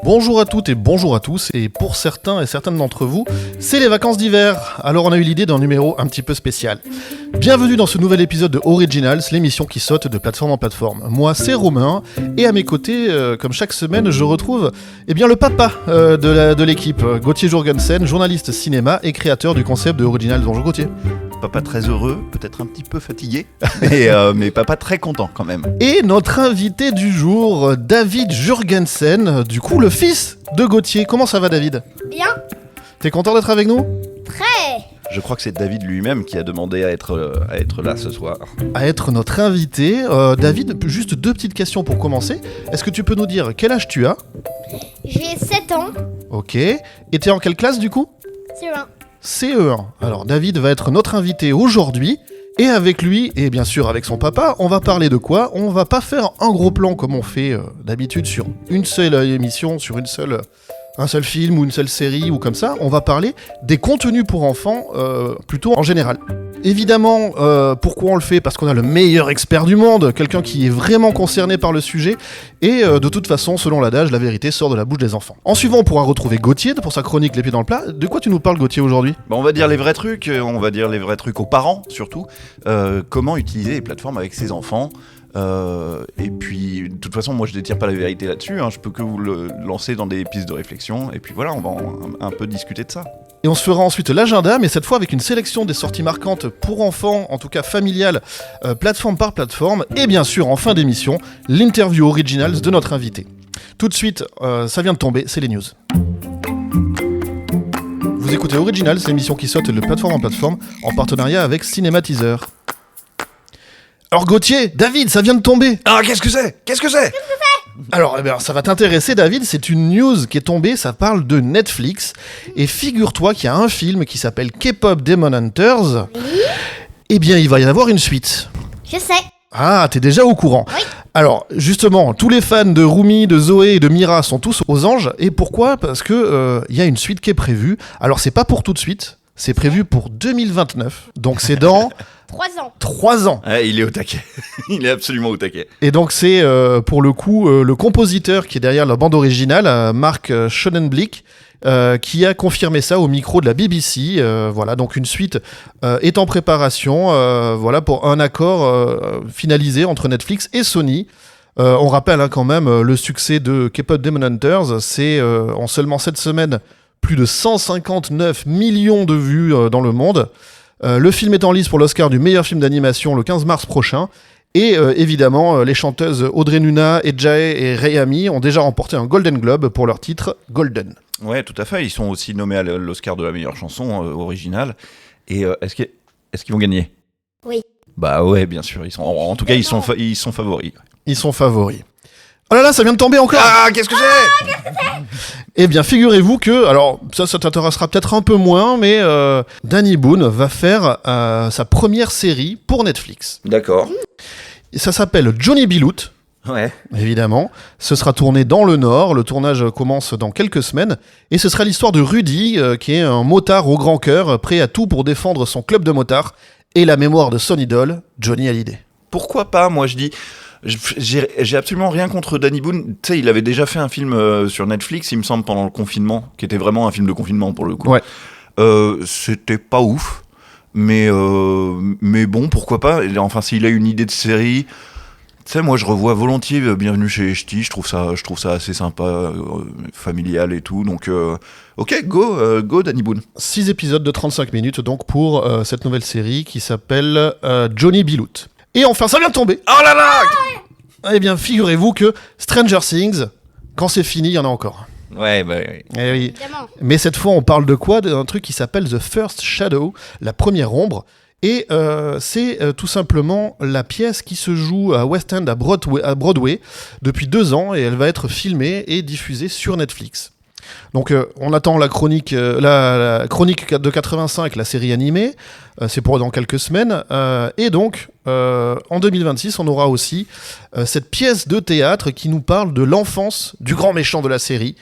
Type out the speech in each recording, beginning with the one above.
Bonjour à toutes et bonjour à tous, et pour certains et certaines d'entre vous, c'est les vacances d'hiver. Alors on a eu l'idée d'un numéro un petit peu spécial. Bienvenue dans ce nouvel épisode de Originals, l'émission qui saute de plateforme en plateforme. Moi c'est Romain, et à mes côtés, comme chaque semaine, je retrouve le papa de l'équipe, Gauthier Jorgensen, journaliste cinéma et créateur du concept de Originals. Bonjour Gauthier. Papa très heureux, peut-être un petit peu fatigué, mais papa très content quand même. Et notre invité du jour, David Jurgensen, du coup le fils de Gauthier. Comment ça va David ? Bien. T'es content d'être avec nous ? Très. Je crois que c'est David lui-même qui a demandé à être là ce soir. À être notre invité. David, juste deux petites questions pour commencer. Est-ce que tu peux nous dire quel âge tu as ? J'ai 7 ans. Ok. Et t'es en quelle classe du coup ? C'est bien. CE1. Alors David va être notre invité aujourd'hui. Et avec lui, et bien sûr avec son papa, on va parler de quoi ? On va pas faire un gros plan comme on fait d'habitude sur une seule émission, sur un seul film ou une seule série ou comme ça. On va parler des contenus pour enfants, plutôt en général. Évidemment, pourquoi on le fait ? Parce qu'on a le meilleur expert du monde, quelqu'un qui est vraiment concerné par le sujet, et de toute façon, selon l'adage, la vérité sort de la bouche des enfants. En suivant, on pourra retrouver Gauthier pour sa chronique Les Pieds dans le Plat. De quoi tu nous parles, Gauthier, aujourd'hui ? On va dire les vrais trucs, aux parents surtout. Comment utiliser les plateformes avec ses enfants. Et puis, de toute façon, moi je détire pas la vérité là-dessus, je peux que vous le lancer dans des pistes de réflexion, et puis voilà, on va un peu discuter de ça. Et on se fera ensuite l'agenda, mais cette fois avec une sélection des sorties marquantes pour enfants, en tout cas familiales, plateforme par plateforme, et bien sûr, en fin d'émission, l'interview Originals de notre invité. Tout de suite, ça vient de tomber, c'est les news. Vous écoutez Originals, l'émission qui saute de plateforme en plateforme, en partenariat avec Cinématiseur. Alors Gauthier, David, ça vient de tomber. Ah, qu'est-ce que c'est ? Alors, ça va t'intéresser, David, c'est une news qui est tombée, ça parle de Netflix. Et figure-toi qu'il y a un film qui s'appelle K-Pop Demon Hunters. Eh bien, il va y en avoir une suite. Je sais. Ah, t'es déjà au courant. Oui. Alors, justement, tous les fans de Rumi, de Zoé et de Mira sont tous aux anges. Et pourquoi ? Parce que y a une suite qui est prévue. Alors, c'est pas pour tout de suite, c'est prévu pour 2029. Donc, c'est dans... 3 ans. 3 ans. Ah, il est au taquet. Il est absolument au taquet. Et donc c'est pour le coup le compositeur qui est derrière la bande originale, Mark Schoenenblick, qui a confirmé ça au micro de la BBC. Voilà, donc une suite est en préparation, voilà, pour un accord finalisé entre Netflix et Sony. On rappelle quand même le succès de K-Pop Demon Hunters, c'est en seulement 7 semaines plus de 159 millions de vues dans le monde. Le film est en lice pour l'Oscar du meilleur film d'animation le 15 mars prochain. Et évidemment, les chanteuses Audrey Nuna, Jae et Rayami ont déjà remporté un Golden Globe pour leur titre Golden. Ouais, tout à fait. Ils sont aussi nommés à l'Oscar de la meilleure chanson originale. Et est-ce qu'ils vont gagner ? Oui. Bah ouais, bien sûr. Ils sont favoris. Ils sont favoris. Oh là là, ça vient de tomber encore. Ah, qu'est-ce que c'est ? Eh bien, figurez-vous que, alors ça t'intéressera peut-être un peu moins, mais Danny Boone va faire sa première série pour Netflix. D'accord. Ça s'appelle Johnny B. Loot. Ouais. Évidemment, ce sera tourné dans le Nord, le tournage commence dans quelques semaines, et ce sera l'histoire de Rudy, qui est un motard au grand cœur, prêt à tout pour défendre son club de motards, et la mémoire de son idole, Johnny Hallyday. Pourquoi pas, moi je dis... J'ai absolument rien contre Danny Boone. Tu sais, il avait déjà fait un film sur Netflix, il me semble, pendant le confinement, qui était vraiment un film de confinement pour le coup. Ouais. C'était pas ouf, mais bon, pourquoi pas. Enfin, s'il a une idée de série, tu sais, moi je revois volontiers Bienvenue chez les Ch'tis, je trouve ça assez sympa, familial et tout. Donc, ok, go Danny Boone. 6 épisodes de 35 minutes donc pour cette nouvelle série qui s'appelle Johnny B. Loot. Et enfin, ça vient de tomber. Oh là là. Eh bien, figurez-vous que Stranger Things, quand c'est fini, il y en a encore. Ouais. Eh oui. Évidemment. Mais cette fois, on parle de quoi ? D'un truc qui s'appelle The First Shadow, la première ombre. Et c'est tout simplement la pièce qui se joue à West End, à Broadway, depuis 2 ans, et elle va être filmée et diffusée sur Netflix. Donc on attend la chronique de 85, la série animée, c'est pour dans quelques semaines, et donc en 2026 on aura aussi cette pièce de théâtre qui nous parle de l'enfance du grand méchant de la série,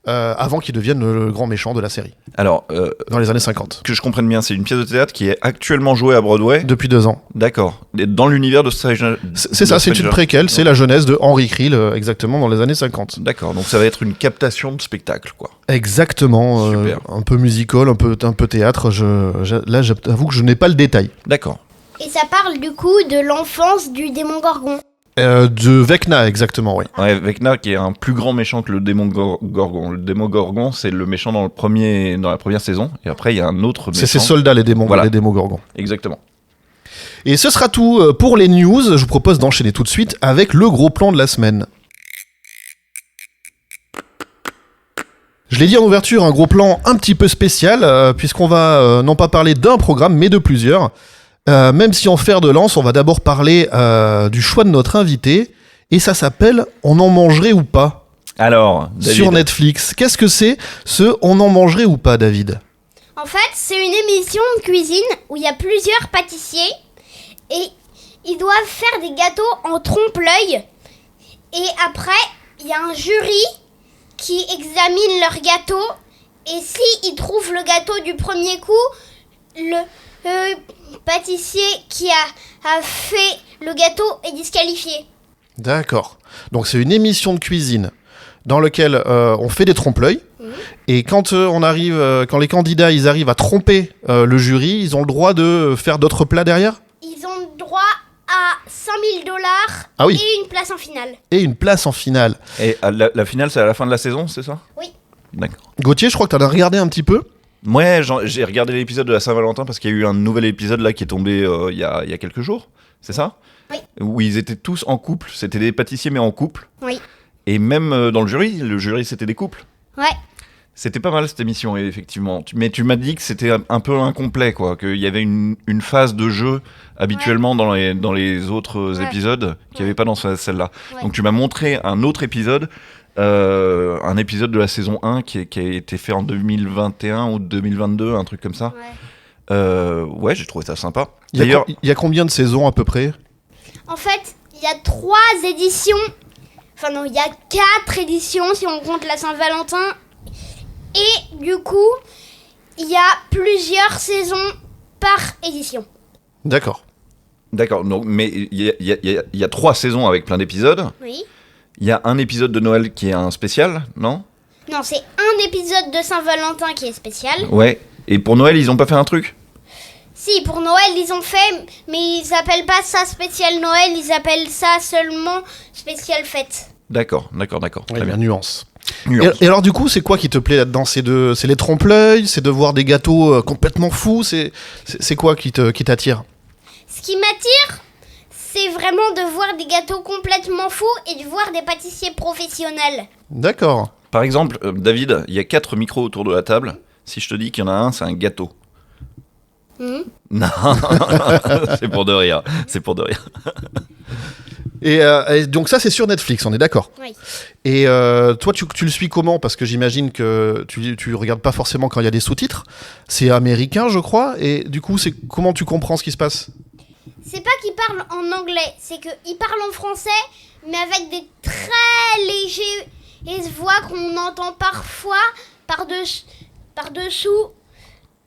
avant qu'il devienne le grand méchant de la série, Alors, dans les années 50. que je comprenne bien, c'est une pièce de théâtre qui est actuellement jouée à Broadway. Depuis 2 ans. D'accord. Et dans l'univers de Stranger. C'est ça, c'est une préquelle, c'est la jeunesse de Henry Creel, exactement dans les années 50. D'accord, donc ça va être une captation de spectacle, quoi. Exactement, Super. un peu musical, un peu théâtre. Là, j'avoue que je n'ai pas le détail. D'accord. Et ça parle du coup de l'enfance du démon Gorgon. De Vecna, exactement, oui. Ouais, Vecna qui est un plus grand méchant que le démon Gorgon. Le démon Gorgon, c'est le méchant dans la première saison, et après il y a un autre méchant. C'est ses soldats, les démons, Voilà. les démons gorgons. Exactement. Et ce sera tout pour les news. Je vous propose d'enchaîner tout de suite avec le gros plan de la semaine. Je l'ai dit en ouverture, un gros plan un petit peu spécial, puisqu'on va non pas parler d'un programme, mais de plusieurs. Même si en fer de lance, on va d'abord parler du choix de notre invité, et ça s'appelle « On en mangerait ou pas ?» Alors, David. sur Netflix. Qu'est-ce que c'est ce « On en mangerait ou pas », David ? En fait, c'est une émission de cuisine où il y a plusieurs pâtissiers et ils doivent faire des gâteaux en trompe-l'œil. Et après, il y a un jury qui examine leur gâteau. Et s'ils trouvent le gâteau du premier coup, le pâtissier qui a fait le gâteau est disqualifié. D'accord. Donc c'est une émission de cuisine dans laquelle on fait des trompe-l'œil. Et quand quand les candidats ils arrivent à tromper le jury, ils ont le droit de faire d'autres plats derrière Ils ont droit à $5 000 Ah oui. et une place en finale. et une place en finale. Et la finale, c'est à la fin de la saison, c'est ça? Oui. D'accord. Gauthier, je crois que tu as regardé un petit peu. Ouais, j'ai regardé l'épisode de la Saint-Valentin parce qu'il y a eu un nouvel épisode là qui est tombé il y a quelques jours, c'est ça? Oui. Où ils étaient tous en couple, c'était des pâtissiers mais en couple. Oui. Et même dans le jury c'était des couples. Ouais. C'était pas mal cette émission, effectivement. Mais tu m'as dit que c'était un peu incomplet, quoi. Qu'il y avait une phase de jeu habituellement dans les autres épisodes qu'il n'y avait pas dans celle-là. Ouais. Donc tu m'as montré un autre épisode, un épisode de la saison 1 qui a été fait en 2021 ou 2022, un truc comme ça. Ouais. Ouais, j'ai trouvé ça sympa. Il y a D'ailleurs, il y a combien de saisons à peu près? En fait, il y a 3 éditions. Enfin non, il y a 4 éditions si on compte la Saint-Valentin. Et du coup, il y a plusieurs saisons par édition. D'accord. d'accord. Donc, mais il y a 3 saisons avec plein d'épisodes. Oui. Il y a un épisode de Noël qui est un spécial, non? Non, c'est un épisode de Saint-Valentin qui est spécial. Ouais. Et pour Noël, ils ont pas fait un truc? Si, pour Noël, ils ont fait, mais ils appellent pas ça spécial Noël, ils appellent ça seulement spécial fête. D'accord. Ouais, Très la bien. nuance. Nuance. Et alors du coup, c'est quoi qui te plaît là-dedans? C'est les trompe-l'œil, c'est de voir des gâteaux complètement fous, c'est quoi qui t'attire? Ce qui m'attire, c'est vraiment de voir des gâteaux complètement fous et de voir des pâtissiers professionnels. D'accord. Par exemple, David, il y a 4 micros autour de la table. Si je te dis qu'il y en a un, c'est un gâteau. Non, c'est pour de rire. Et donc ça, c'est sur Netflix, on est d'accord. Oui. Et toi, tu le suis comment? Parce que j'imagine que tu regardes pas forcément quand il y a des sous-titres. C'est américain, je crois. Et du coup, c'est comment tu comprends ce qui se passe? C'est pas qu'ils parlent en anglais, c'est qu'ils parlent en français, mais avec des très légers voix qu'on entend parfois par-dessous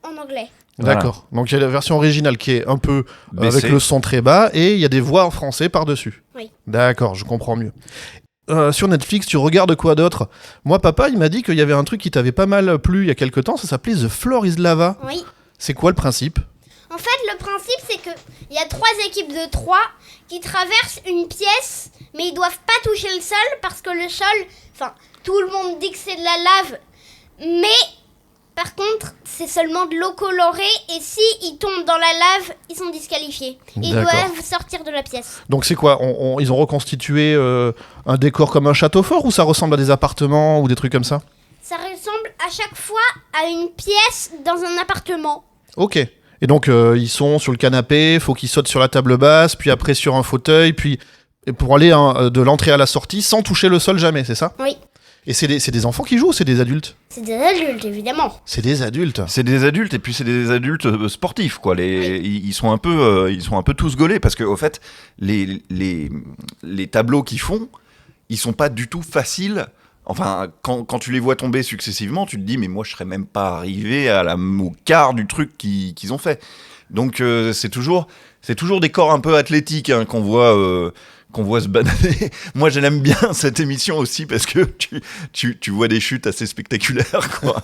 en anglais. D'accord. Donc il y a la version originale qui est un peu Baissée. avec le son très bas et il y a des voix en français par-dessus. Oui. D'accord, je comprends mieux. Sur Netflix, tu regardes quoi d'autre? Moi, papa, il m'a dit qu'il y avait un truc qui t'avait pas mal plu il y a quelque temps, ça s'appelait The Floor is Lava. Oui. C'est quoi le principe? En fait, le principe, c'est qu'il y a 3 équipes de 3 qui traversent une pièce, mais ils doivent pas toucher le sol parce que le sol, enfin, tout le monde dit que c'est de la lave, mais par contre, c'est seulement de l'eau colorée et si ils tombent dans la lave, ils sont disqualifiés. Ils D'accord. doivent sortir de la pièce. Donc c'est quoi? Ils ont reconstitué un décor comme un château fort ou ça ressemble à des appartements ou des trucs comme ça? Ça ressemble à chaque fois à une pièce dans un appartement. Ok. Et donc ils sont sur le canapé, faut qu'ils sautent sur la table basse, puis après sur un fauteuil, puis et pour aller de l'entrée à la sortie sans toucher le sol jamais, c'est ça? Oui. Et c'est des enfants qui jouent ou c'est des adultes? C'est des adultes, évidemment. C'est des adultes. C'est des adultes et puis c'est des adultes sportifs quoi. Ils sont un peu tous gaulés parce que au fait les tableaux qu'ils font, ils sont pas du tout faciles Enfin, quand tu les vois tomber successivement, tu te dis, mais moi, je serais même pas arrivé au quart du truc qu'ils ont fait. Donc, c'est toujours des corps un peu athlétiques qu'on voit se bananer. Moi, j'aime bien cette émission aussi parce que tu vois des chutes assez spectaculaires, quoi.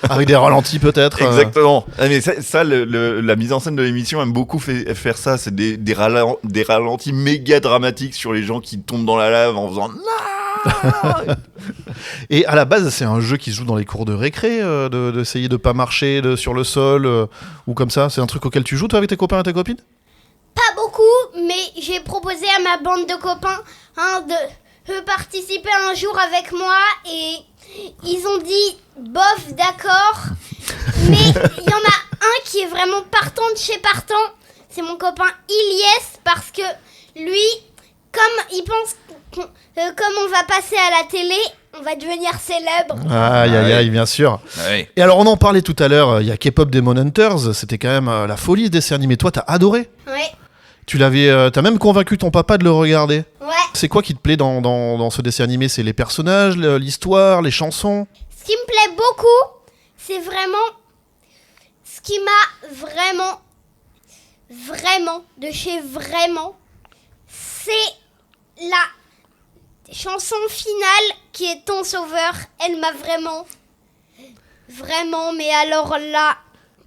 Avec des ralentis peut-être. Exactement. Ah, mais ça la mise en scène de l'émission aime beaucoup faire ça. C'est des ralentis méga dramatiques sur les gens qui tombent dans la lave en faisant Et à la base, c'est un jeu qui se joue dans les cours de récré, d'essayer de pas marcher sur le sol ou comme ça. C'est un truc auquel tu joues toi avec tes copains et tes copines? Pas beaucoup, mais j'ai proposé à ma bande de copains de participer un jour avec moi et ils ont dit bof, d'accord. Mais il y en a un qui est vraiment partant de chez partant. C'est mon copain Ilyes parce que lui, comme il pense comme on va passer à la télé, on va devenir célèbre. Aïe, aïe, aïe, bien sûr. Ouais. Et alors, on en parlait tout à l'heure, il y a K-pop Demon Hunters, c'était quand même la folie ce dessin animé. Toi, t'as adoré. Ouais, T'as même convaincu ton papa de le regarder. ouais. C'est quoi qui te plaît dans ce dessin animé? C'est les personnages, l'histoire, les chansons? Ce qui me plaît beaucoup, c'est vraiment ce qui m'a vraiment, de chez vraiment, c'est la chanson finale qui est Ton Sauveur. Elle m'a vraiment, mais alors là,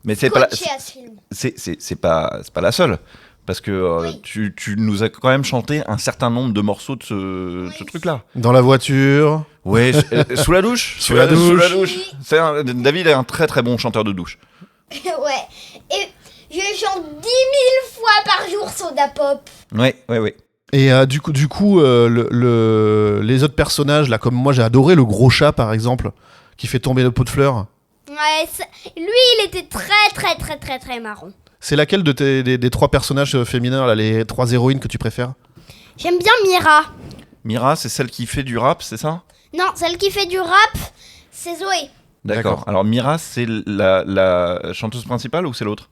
Mais c'est pas coachée à ce film. c'est pas la seule. Parce que Oui. tu nous as quand même chanté un certain nombre de morceaux de ce truc-là. Dans la voiture? Ouais, sous la douche. Sous la douche. Oui. David est un très très bon chanteur de douche. Ouais, et je chante 10 000 fois par jour Soda Pop. Ouais. Et du coup, les autres personnages, là, comme moi, j'ai adoré le gros chat, par exemple, qui fait tomber le pot de fleurs. Ouais, lui, il était très marrant. C'est laquelle des trois personnages féminins, là, les trois héroïnes que tu préfères? J'aime bien Mira. Mira, c'est celle qui fait du rap, c'est ça? Non, celle qui fait du rap, c'est Zoé. D'accord. Alors Mira, c'est la chanteuse principale ou c'est l'autre?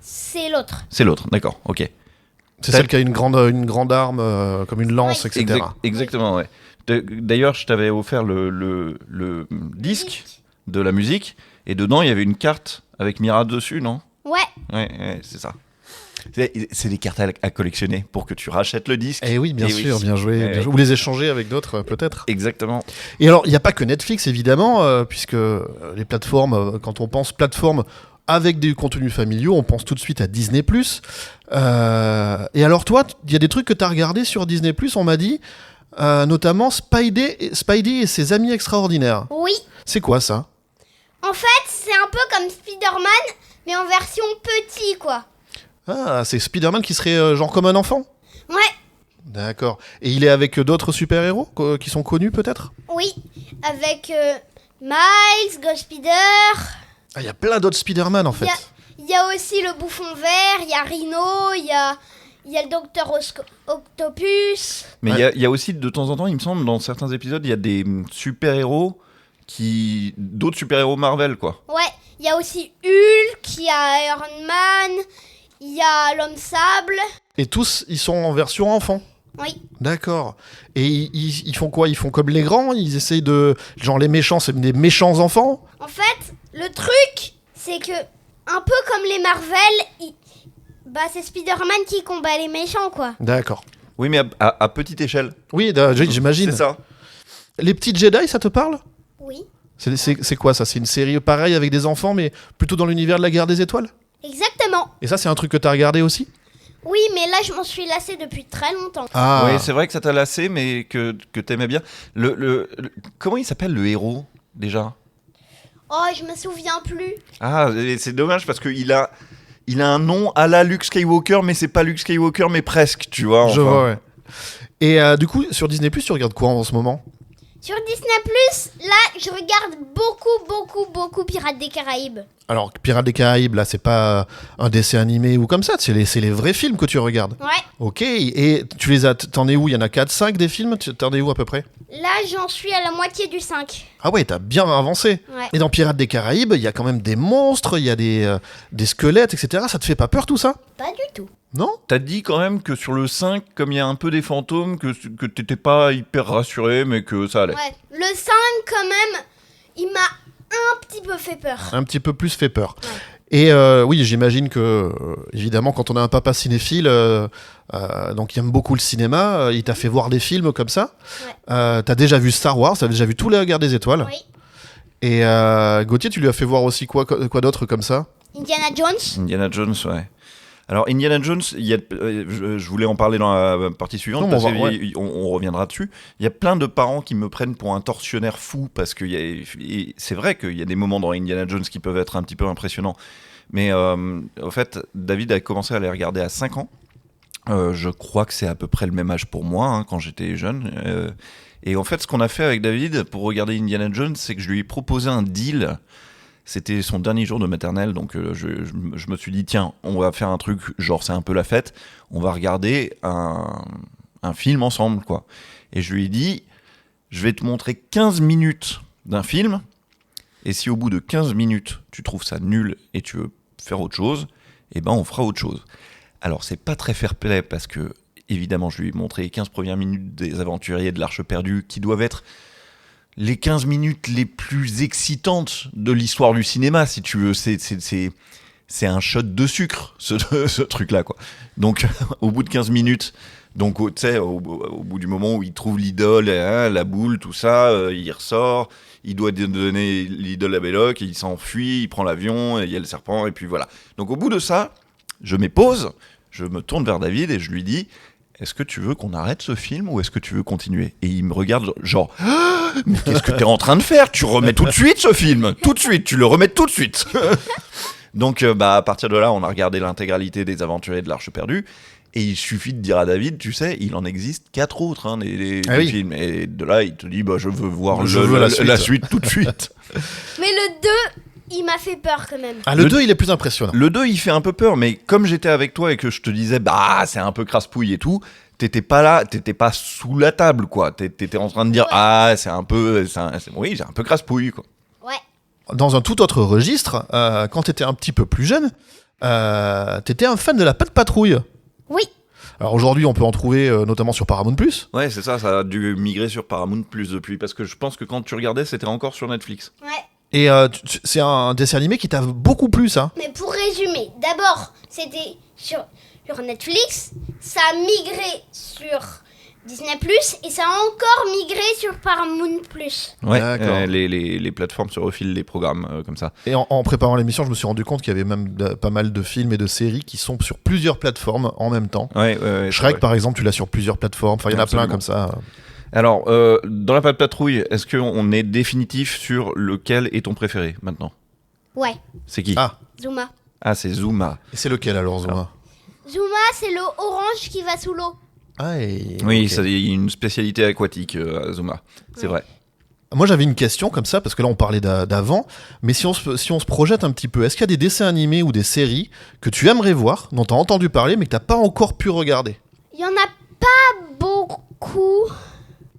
C'est l'autre. C'est l'autre, d'accord, ok. C'est celle qui a une grande arme, comme une lance, Oui. etc. Exactement, ouais. D'ailleurs, je t'avais offert le disque de la musique, et dedans, il y avait une carte avec Mira dessus, non? Ouais, c'est ça. C'est des cartes à collectionner pour que tu rachètes le disque. Eh oui, bien sûr, bien joué. Eh Bien oui. joué. Ou les échanger avec d'autres, peut-être. Exactement. Et alors, il n'y a pas que Netflix, évidemment, puisque les plateformes, quand on pense plateforme avec des contenus familiaux, on pense tout de suite à Disney+. Et alors toi, il y a des trucs que tu as regardés sur Disney+, on m'a dit, notamment Spidey et ses amis extraordinaires. Oui. C'est quoi ça? En fait, c'est un peu comme Spider-Man, mais en version petit, quoi. Ah, c'est Spider-Man qui serait genre comme un enfant? Ouais, D'accord. Et il est avec d'autres super-héros qui sont connus, peut-être? oui. Avec Miles, Ghost Spider. Ah, il y a plein d'autres Spider-Man, en fait. Il y a aussi le bouffon vert, il y a Rhino, il y a le docteur Octopus. Mais il y a aussi, de temps en temps, il me semble, dans certains épisodes, il y a des super-héros d'autres super-héros Marvel, quoi. Ouais, il y a aussi Hulk, il y a Iron Man, il y a l'homme sable. Et tous, ils sont en version enfant? Oui. D'accord. Et ils font quoi? Ils font comme les grands? Ils essayent de... Genre les méchants, c'est des méchants enfants? En fait, le truc, c'est que, un peu comme les Marvel, c'est Spider-Man qui combat les méchants, quoi. D'accord. Oui, mais à petite échelle. Oui, j'imagine. C'est ça. Les petits Jedi, ça te parle? Oui. C'est quoi ça? C'est une série pareille avec des enfants, mais plutôt dans l'univers de la guerre des étoiles? Exactement. Et ça, c'est un truc que t'as regardé aussi? Oui, mais là, je m'en suis lassée depuis très longtemps. Ah, Oui, c'est vrai que ça t'a lassé, mais que t'aimais bien. Comment il s'appelle le héros, déjà? Oh, je me souviens plus. Ah, et c'est dommage parce qu'il a un nom à la Luke Skywalker, mais c'est pas Luke Skywalker, mais presque, tu vois. je enfin. vois, ouais. Et du coup, sur Disney+, tu regardes quoi en ce moment? Sur Disney+, là, je regarde beaucoup Pirates des Caraïbes. Alors, Pirates des Caraïbes, là, c'est pas un dessin animé ou comme ça, c'est les vrais films que tu regardes. Ouais. Ok, et tu les as... T'en es où? Il y en a 4, 5 des films? T'en es où à peu près? Là, j'en suis à la moitié du 5. Ah ouais, t'as bien avancé. Ouais. Et dans Pirates des Caraïbes, il y a quand même des monstres, il y a des squelettes, etc. Ça te fait pas peur tout ça? Pas du tout. Non ? T'as dit quand même que sur le 5, comme il y a un peu des fantômes, que t'étais pas hyper rassuré, mais que ça allait. Ouais, le 5 quand même, il m'a un petit peu fait peur. Un petit peu plus fait peur. Ouais. Et oui, j'imagine que, évidemment, quand on a un papa cinéphile, donc il aime beaucoup le cinéma, il t'a fait voir des films comme ça. Ouais. T'as déjà vu Star Wars, t'as déjà vu tout la Guerre des Étoiles. Oui. Et Gauthier, tu lui as fait voir aussi quoi d'autre comme ça ? Indiana Jones. Indiana Jones, ouais. Alors, Indiana Jones, je voulais en parler dans la partie suivante, Non, parce on on reviendra dessus. Il y a plein de parents qui me prennent pour un tortionnaire fou, parce que c'est vrai qu'il y a des moments dans Indiana Jones qui peuvent être un petit peu impressionnants. Mais en fait, David a commencé à les regarder à 5 ans. Je crois que c'est à peu près le même âge pour moi, hein, quand j'étais jeune. Et en fait, ce qu'on a fait avec David pour regarder Indiana Jones, c'est que je lui ai proposé un deal. C'était son dernier jour de maternelle, donc je me suis dit, tiens, on va faire un truc, genre c'est un peu la fête, on va regarder un film ensemble, quoi. Et je lui ai dit, je vais te montrer 15 minutes d'un film, et si au bout de 15 minutes, tu trouves ça nul et tu veux faire autre chose, eh ben on fera autre chose. Alors c'est pas très fair-play, parce que, évidemment, je lui ai montré les 15 premières minutes des Aventuriers de l'Arche perdue, qui doivent être les 15 minutes les plus excitantes de l'histoire du cinéma, si tu veux. C'est un shot de sucre, ce truc-là, quoi. Donc, au bout de 15 minutes, donc, tu sais, au bout du moment où il trouve l'idole, hein, la boule, tout ça, il ressort, il doit donner l'idole à Belloc, il s'enfuit, il prend l'avion, il y a le serpent, et puis voilà. Donc, au bout de ça, je m'épose, je me tourne vers David et je lui dis... Est-ce que tu veux qu'on arrête ce film ou est-ce que tu veux continuer ? Et il me regarde genre « Mais qu'est-ce que t'es en train de faire ? Tu remets tout de suite ce film ! Tout de suite, tu le remets tout de suite !» Donc à partir de là, on a regardé l'intégralité des Aventuriers de l'Arche perdue. Et il suffit de dire à David, tu sais, il en existe 4 autres, hein, des films. Et de là, il te dit, je veux voir la suite tout de suite. Mais le 2, il m'a fait peur quand même. Ah, le 2, il est plus impressionnant. Le 2, il fait un peu peur, mais comme j'étais avec toi et que je te disais, c'est un peu crasse-pouille et tout, t'étais pas là, t'étais pas sous la table, quoi. T'étais en train de dire, c'est un peu crasse-pouille, quoi. Ouais. Dans un tout autre registre, quand t'étais un petit peu plus jeune, t'étais un fan de la Pat' Patrouille. Oui. Alors aujourd'hui, on peut en trouver notamment sur Paramount+. Ouais, c'est ça a dû migrer sur Paramount+ depuis, parce que je pense que quand tu regardais, c'était encore sur Netflix. Ouais. Et c'est un dessin animé qui t'a beaucoup plu, ça. Mais pour résumer, d'abord, c'était sur Netflix, ça a migré sur Disney+, et ça a encore migré sur Paramount+. Ouais, D'accord. les plateformes se refilent des programmes comme ça. Et en préparant l'émission, je me suis rendu compte qu'il y avait même pas mal de films et de séries qui sont sur plusieurs plateformes en même temps. Ouais, Shrek, par exemple, tu l'as sur plusieurs plateformes. Enfin, il y en a plein comme ça. Alors, dans la Pat' Patrouille, est-ce qu'on est définitif sur lequel est ton préféré maintenant ? Ouais. C'est qui ? Zuma. Ah, c'est Zuma. Et c'est lequel alors, Zuma ? Zuma, c'est le orange qui va sous l'eau. Oui, okay. Ça, il y a une spécialité aquatique à Zuma, c'est vrai. Moi, j'avais une question comme ça, parce que là, on parlait d'avant, mais si on se projette un petit peu, est-ce qu'il y a des dessins animés ou des séries que tu aimerais voir, dont tu as entendu parler, mais que tu n'as pas encore pu regarder ? Il y en a pas beaucoup.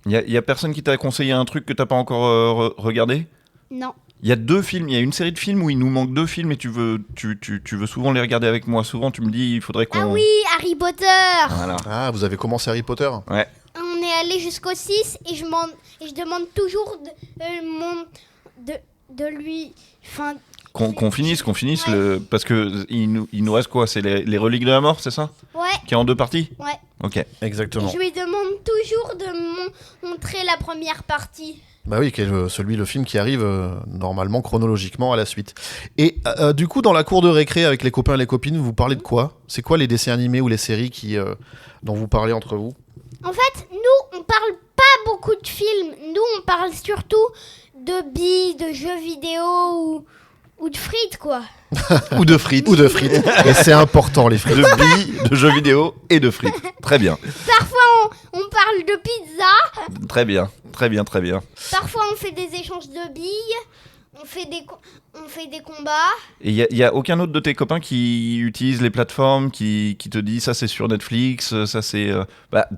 Il y a personne qui t'a conseillé un truc que t'as pas encore regardé ? Non. Il y a 2 films, il y a une série de films où il nous manque 2 films et tu veux souvent les regarder avec moi. Souvent, tu me dis, il faudrait qu'on... Ah oui, Harry Potter. Voilà. Ah, vous avez commencé Harry Potter ? Ouais. On est allé jusqu'au 6 et je demande toujours de lui... Enfin, Qu'on finisse, ouais. parce que il nous reste quoi ? C'est les reliques de la mort, c'est ça ? ouais, Qui est en 2 parties ? ouais. Ok. Exactement. Et je lui demande toujours de montrer la première partie. Bah oui, qui est le film qui arrive normalement chronologiquement à la suite. Et du coup, dans la cour de récré avec les copains et les copines, vous parlez de quoi ? C'est quoi les dessins animés ou les séries dont vous parlez entre vous ? En fait, nous, on parle pas beaucoup de films. Nous, on parle surtout de billes, de jeux vidéo ou de frites, quoi. Ou de frites. Ou de frites. Et c'est important, les frites. De billes, de jeux vidéo et de frites. Très bien. Parfois, on parle de pizza. Très bien. Parfois, on fait des échanges de billes. On fait des combats. Et il y a aucun autre de tes copains qui utilise les plateformes, qui te dit ça c'est sur Netflix, ça c'est...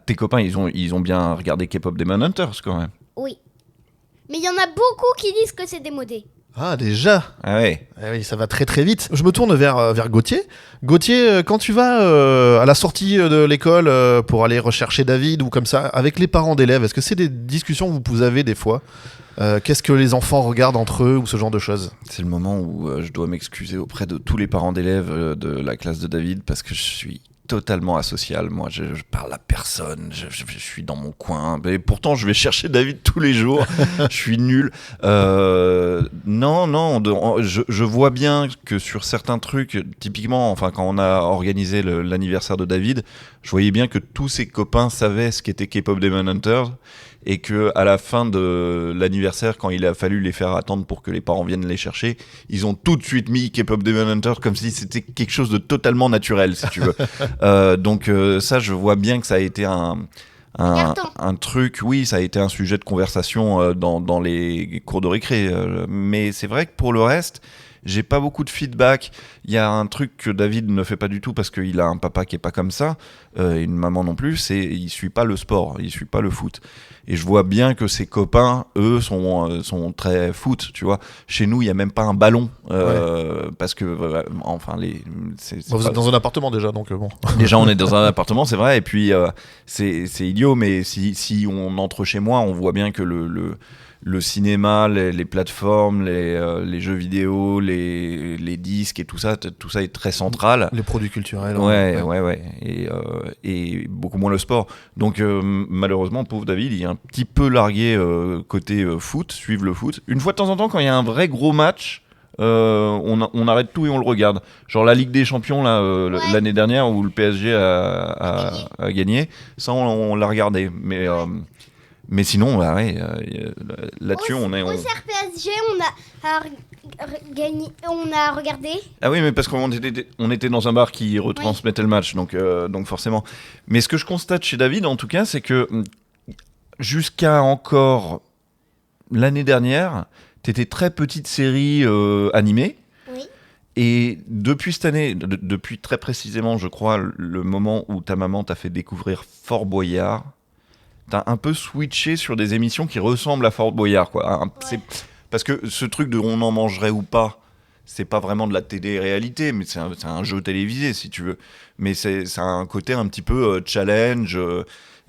tes copains, ils ont bien regardé K-pop Demon Hunters quand même. Oui. Mais il y en a beaucoup qui disent que c'est démodé. Ah, déjà. Ah ouais. Eh oui, ça va très très vite. Je me tourne vers Gauthier. Gauthier, quand tu vas à la sortie de l'école pour aller rechercher David ou comme ça, avec les parents d'élèves, est-ce que c'est des discussions que vous avez des fois qu'est-ce que les enfants regardent entre eux ou ce genre de choses? C'est le moment où je dois m'excuser auprès de tous les parents d'élèves de la classe de David parce que je suis totalement asocial. Moi, je parle à personne. Je suis dans mon coin. Mais pourtant, je vais chercher David tous les jours. Je suis nul. Non. Je vois bien que sur certains trucs, typiquement, enfin, quand on a organisé l'anniversaire de David, je voyais bien que tous ses copains savaient ce qu'était K-pop Demon Hunters. Et que à la fin de l'anniversaire, quand il a fallu les faire attendre pour que les parents viennent les chercher, ils ont tout de suite mis K-pop Demon Hunter comme si c'était quelque chose de totalement naturel, si tu veux. Donc ça, je vois bien que ça a été un truc, oui, ça a été un sujet de conversation dans les cours de récré. Mais c'est vrai que pour le reste, j'ai pas beaucoup de feedback. Il y a un truc que David ne fait pas du tout parce qu'il a un papa qui est pas comme ça, et une maman non plus, c'est il suit pas le sport, il suit pas le foot. Et je vois bien que ses copains, eux, sont très foot, tu vois. Chez nous, il y a même pas un ballon, parce que, enfin, vous êtes dans un appartement déjà, donc bon. Déjà, on est dans un appartement, c'est vrai. Et puis, c'est idiot, mais si on entre chez moi, on voit bien que le cinéma, les plateformes, les jeux vidéo, les disques et tout ça est très central. Les produits culturels. Ouais. Et beaucoup moins le sport. Donc malheureusement, pauvre David, il est un petit peu largué côté foot, suivre le foot. Une fois de temps en temps, quand il y a un vrai gros match, on arrête tout et on le regarde. Genre la Ligue des Champions là, l'année dernière où le PSG a gagné, ça on l'a regardé. Mais sinon, là-dessus, on est... Au CRPSG, on a regardé. Ah oui, mais parce qu'on était dans un bar qui retransmettait le match, donc forcément. Mais ce que je constate chez David, en tout cas, c'est que jusqu'à encore l'année dernière, t'étais très petite série animée. Oui. Et depuis cette année, depuis très précisément, je crois, le moment où ta maman t'a fait découvrir Fort Boyard, t'as un peu switché sur des émissions qui ressemblent à Fort Boyard, quoi. C'est parce que ce truc de on en mangerait ou pas, c'est pas vraiment de la télé-réalité, mais c'est un jeu télévisé, si tu veux. Mais ça a un côté un petit peu challenge.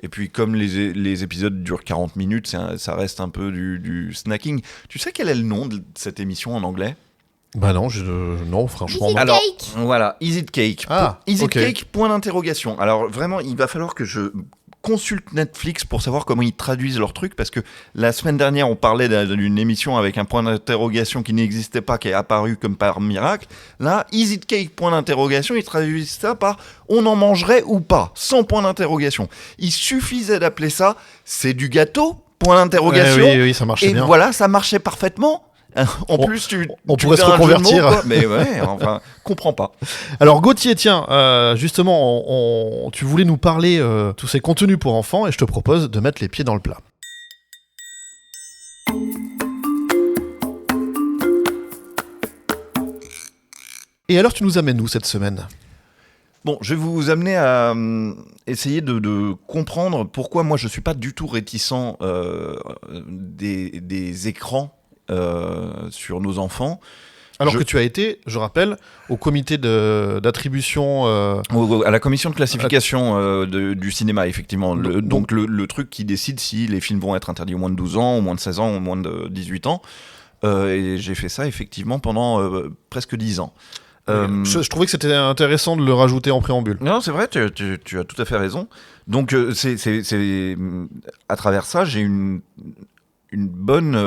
Et puis, comme les épisodes durent 40 minutes, ça reste un peu du snacking. Tu sais quel est le nom de cette émission en anglais ? Bah non, non, franchement. Is it Alors, cake voilà, Is it cake ? Ah, Is it ok. cake ? Point d'interrogation. Alors, vraiment, il va falloir que je consulte Netflix pour savoir comment ils traduisent leur truc, parce que la semaine dernière, on parlait d'une émission avec un point d'interrogation qui n'existait pas, qui est apparu comme par miracle. Là, Is it cake ? Point d'interrogation, ils traduisent ça par on en mangerait ou pas, sans point d'interrogation. Il suffisait d'appeler ça c'est du gâteau ? Point d'interrogation. Oui, ça marchait Et bien. voilà, ça marchait parfaitement. En plus, on tu pourrait se faisais un jeu de mots, reconvertir. quoi. Mais ouais, enfin, comprends pas. Alors Gauthier, tiens, justement, tu voulais nous parler tous ces contenus pour enfants et je te propose de mettre les pieds dans le plat. Et alors tu nous amènes où cette semaine ? Bon, je vais vous amener à essayer de comprendre pourquoi moi je suis pas du tout réticent des écrans sur nos enfants. Alors que tu as été, je rappelle, au comité d'attribution... À la commission de classification du cinéma, effectivement. Donc le truc qui décide si les films vont être interdits aux moins de 12 ans, aux moins de 16 ans, aux moins de 18 ans. Et j'ai fait ça, effectivement, pendant presque 10 ans. Je trouvais que c'était intéressant de le rajouter en préambule. Non, c'est vrai, tu as tout à fait raison. Donc, à travers ça, j'ai une bonne,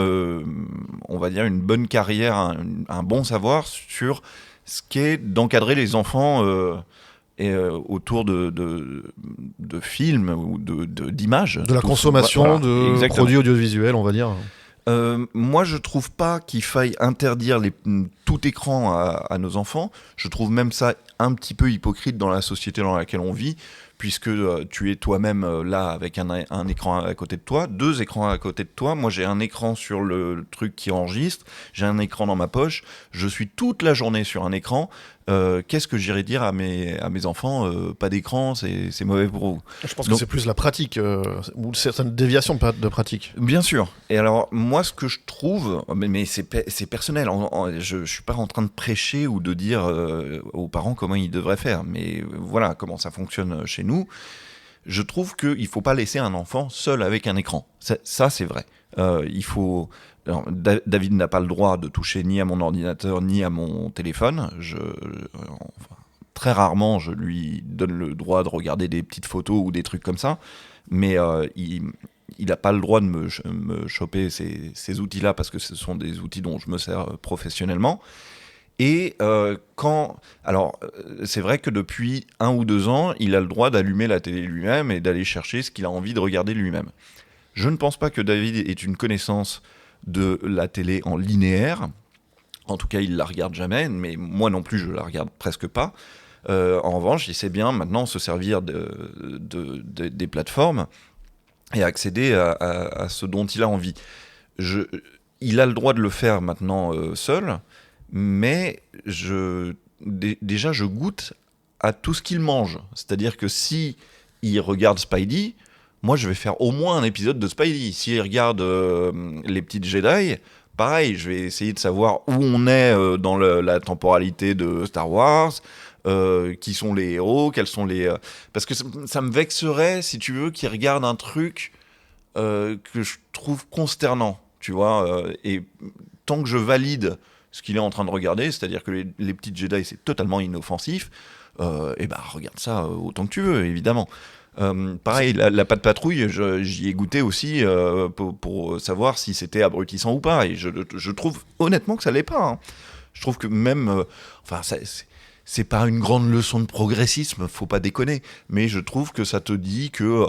on va dire, une bonne carrière, un bon savoir sur ce qu'est d'encadrer les enfants autour de films ou d'images. De la consommation de produits audiovisuels, on va dire. Moi, je trouve pas qu'il faille interdire tout écran à nos enfants. Je trouve même ça un petit peu hypocrite dans la société dans laquelle on vit, puisque tu es toi-même là avec un écran à côté de toi, 2 écrans à côté de toi. Moi, j'ai un écran sur le truc qui enregistre, j'ai un écran dans ma poche, je suis toute la journée sur un écran. Qu'est-ce que j'irais dire à mes enfants? Pas d'écran, c'est mauvais pour vous. Je pense que c'est plus la pratique, ou certaines déviations de pratique. Bien sûr. Et alors, moi, ce que je trouve, mais c'est personnel, je ne suis pas en train de prêcher ou de dire aux parents comment ils devraient faire, mais voilà comment ça fonctionne chez nous. Je trouve qu'il ne faut pas laisser un enfant seul avec un écran. Ça, c'est vrai. Il faut... Alors, David n'a pas le droit de toucher ni à mon ordinateur ni à mon téléphone. Très rarement, je lui donne le droit de regarder des petites photos ou des trucs comme ça, mais il n'a pas le droit de me choper ces outils-là parce que ce sont des outils dont je me sers professionnellement. Et c'est vrai que depuis 1 ou 2 ans, il a le droit d'allumer la télé lui-même et d'aller chercher ce qu'il a envie de regarder lui-même. Je ne pense pas que David ait une connaissance de la télé en linéaire. En tout cas, il la regarde jamais, mais moi non plus, je la regarde presque pas. En revanche, il sait bien maintenant se servir des plateformes et accéder à ce dont il a envie. Il a le droit de le faire maintenant seul, mais déjà je goûte à tout ce qu'il mange. C'est-à-dire que si il regarde Spidey, moi je vais faire au moins un épisode de Spidey. S'il regarde les petites Jedi, pareil, je vais essayer de savoir où on est dans la temporalité de Star Wars, qui sont les héros, quels sont les... Parce que ça me vexerait, si tu veux, qu'il regarde un truc que je trouve consternant, tu vois. Et tant que je valide ce qu'il est en train de regarder, c'est-à-dire que les petites Jedi, c'est totalement inoffensif, et ben regarde ça autant que tu veux, évidemment. Pareil, la pâte patrouille, j'y ai goûté aussi pour savoir si c'était abrutissant ou pas. Et je trouve honnêtement que ça l'est pas. Hein. Je trouve que même... c'est pas une grande leçon de progressisme, faut pas déconner. Mais je trouve que ça te dit que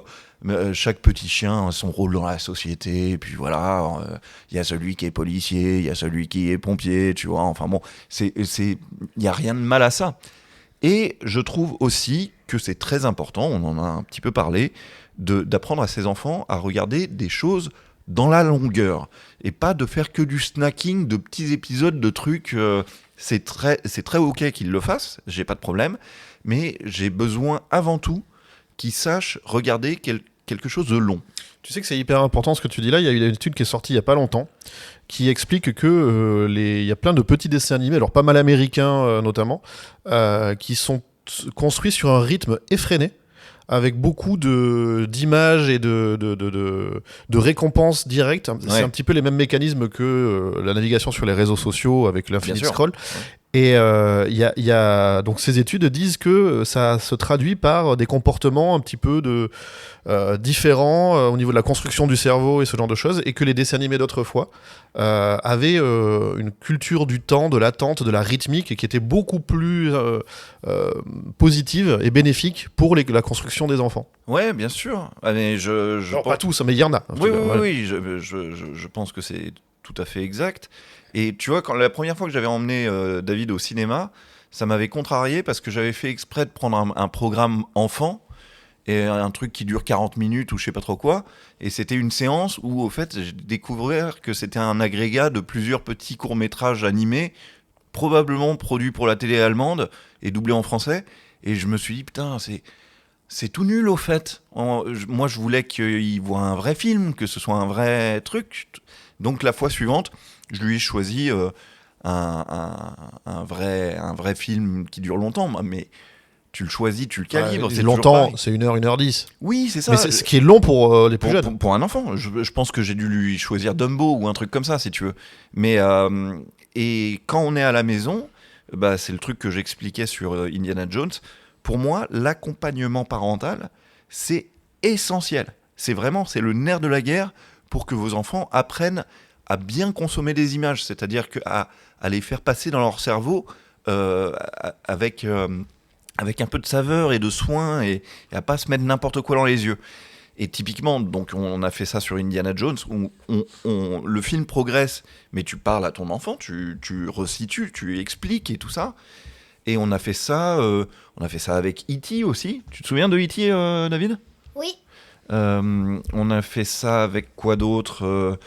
chaque petit chien a son rôle dans la société. Et puis voilà, il y a celui qui est policier, il y a celui qui est pompier, tu vois. Enfin bon, il y a rien de mal à ça. Et je trouve aussi que c'est très important, on en a un petit peu parlé, d'apprendre à ses enfants à regarder des choses dans la longueur et pas de faire que du snacking, de petits épisodes de trucs. C'est très ok qu'ils le fassent, j'ai pas de problème, mais j'ai besoin avant tout qu'ils sachent regarder quelque chose de long. Tu sais que c'est hyper important ce que tu dis là. Il y a eu une étude qui est sortie il y a pas longtemps qui explique que il y a plein de petits dessins animés, alors pas mal américains notamment, qui sont construits sur un rythme effréné, avec beaucoup d'images et de récompenses directes. Ouais. C'est un petit peu les mêmes mécanismes que la navigation sur les réseaux sociaux avec l'infinite scroll. Ouais. Et donc ces études disent que ça se traduit par des comportements un petit peu différents au niveau de la construction du cerveau et ce genre de choses, et que les dessins animés d'autrefois avaient une culture du temps, de l'attente, de la rythmique, et qui était beaucoup plus positive et bénéfique pour la construction des enfants. Ouais, bien sûr. Mais alors, pense... pas tous, mais il y en a. Oui, je pense que c'est tout à fait exact. Et tu vois, la première fois que j'avais emmené David au cinéma, ça m'avait contrarié parce que j'avais fait exprès de prendre un programme enfant et un truc qui dure 40 minutes ou je sais pas trop quoi. Et c'était une séance où, au fait, j'ai découvert que c'était un agrégat de plusieurs petits courts-métrages animés, probablement produits pour la télé allemande et doublés en français. Et je me suis dit, putain, c'est tout nul, au fait. Moi, je voulais qu'il voit un vrai film, que ce soit un vrai truc. Donc, la fois suivante, je lui ai choisi un vrai film qui dure longtemps, mais tu le choisis, tu le calibres. C'est longtemps, c'est 1h, 1h10. Oui, c'est ça. Mais c'est ce qui est long pour les plus jeunes. Pour un enfant. Je pense que j'ai dû lui choisir Dumbo ou un truc comme ça, si tu veux. Mais, et quand on est à la maison, bah, c'est le truc que j'expliquais sur Indiana Jones. Pour moi, l'accompagnement parental, c'est essentiel. C'est le nerf de la guerre pour que vos enfants apprennent à bien consommer des images, c'est-à-dire à les faire passer dans leur cerveau avec un peu de saveur et de soin, et à pas se mettre n'importe quoi dans les yeux. Et typiquement, donc on a fait ça sur Indiana Jones, où le film progresse, mais tu parles à ton enfant, tu resitues, tu expliques et tout ça. Et on a fait ça avec E.T. aussi. Tu te souviens de E.T., David ? Oui. On a fait ça avec quoi d'autre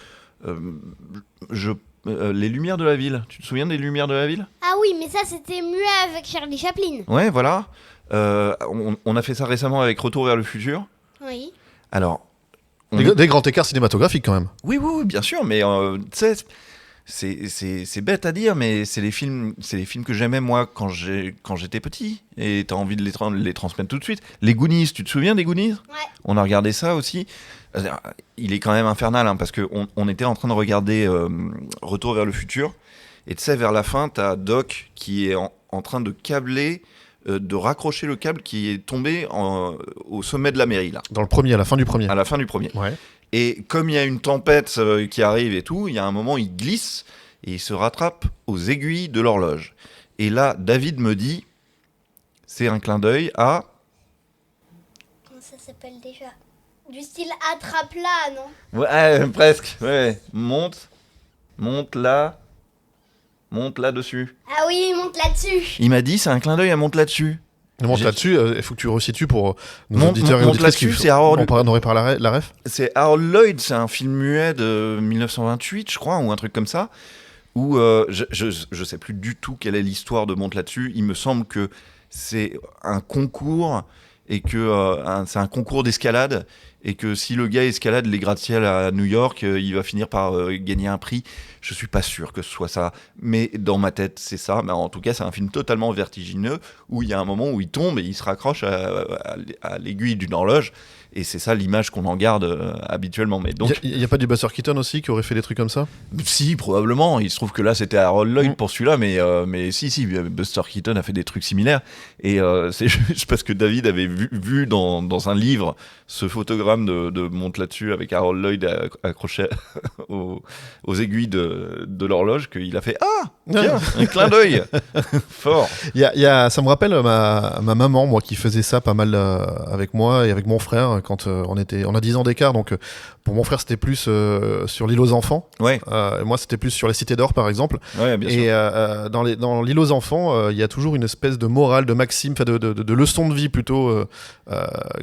les Lumières de la ville. Tu te souviens des Lumières de la ville ? Ah oui, mais ça c'était muet avec Charlie Chaplin. Ouais, voilà. On a fait ça récemment avec Retour vers le futur. Oui. Alors, Des grands écarts cinématographiques quand même. oui, bien sûr, mais tu sais, c'est bête à dire, mais c'est les films que j'aimais moi quand j'étais petit, et t'as envie de les transmettre tout de suite. Les Goonies, tu te souviens des Goonies ? Ouais. On a regardé ça aussi. Il est quand même infernal, hein, parce qu'on était en train de regarder Retour vers le futur, et tu sais, vers la fin, t'as Doc qui est en train de câbler, de raccrocher le câble qui est tombé au sommet de la mairie, là. Dans le premier, à la fin du premier. À la fin du premier. Ouais. Et comme il y a une tempête qui arrive et tout, il y a un moment, il glisse et il se rattrape aux aiguilles de l'horloge. Et là, David me dit, c'est un clin d'œil à... Comment ça s'appelle déjà ? Du style attrape-là, non ? Ouais, presque. Ouais. Monte là-dessus. Ah oui, monte là-dessus. Il m'a dit, c'est un clin d'œil à Monte là-dessus. Monte J'ai- là-dessus, il faut que tu resitues pour nos Monte auditeurs et auditrices là-dessus, qui c'est Harold. n'auraient pas la ref. C'est Harold Lloyd, c'est un film muet de 1928, je crois, ou un truc comme ça, où je sais plus du tout quelle est l'histoire de Monte là-dessus. Il me semble que c'est un concours, et que c'est un concours d'escalade, et que si le gars escalade les gratte-ciel à New York, il va finir par gagner un prix. Je suis pas sûr que ce soit ça, mais dans ma tête c'est ça. Mais en tout cas, c'est un film totalement vertigineux, où il y a un moment où il tombe et il se raccroche à l'aiguille d'une horloge, et c'est ça l'image qu'on en garde habituellement. Mais donc, Il n'y a pas du Buster Keaton aussi qui aurait fait des trucs comme ça ? si, probablement. Il se trouve que là, c'était Harold Lloyd pour celui-là, mais si, Buster Keaton a fait des trucs similaires. Et c'est juste parce que David avait vu dans un livre ce photogramme de monte là-dessus avec Harold Lloyd accroché aux aiguilles de l'horloge, qu'il a fait « Ah, tiens, un clin d'œil !» Fort. Ça me rappelle ma maman, moi, qui faisait ça pas mal avec moi et avec mon frère quand on a 10 ans d'écart. Donc pour mon frère, c'était plus sur l'île aux enfants. Ouais, Et moi, c'était plus sur la Cité d'Or, par exemple. ouais, bien sûr. Et dans l'île aux enfants, il y a toujours une espèce de morale, de maxime, enfin de leçon de vie plutôt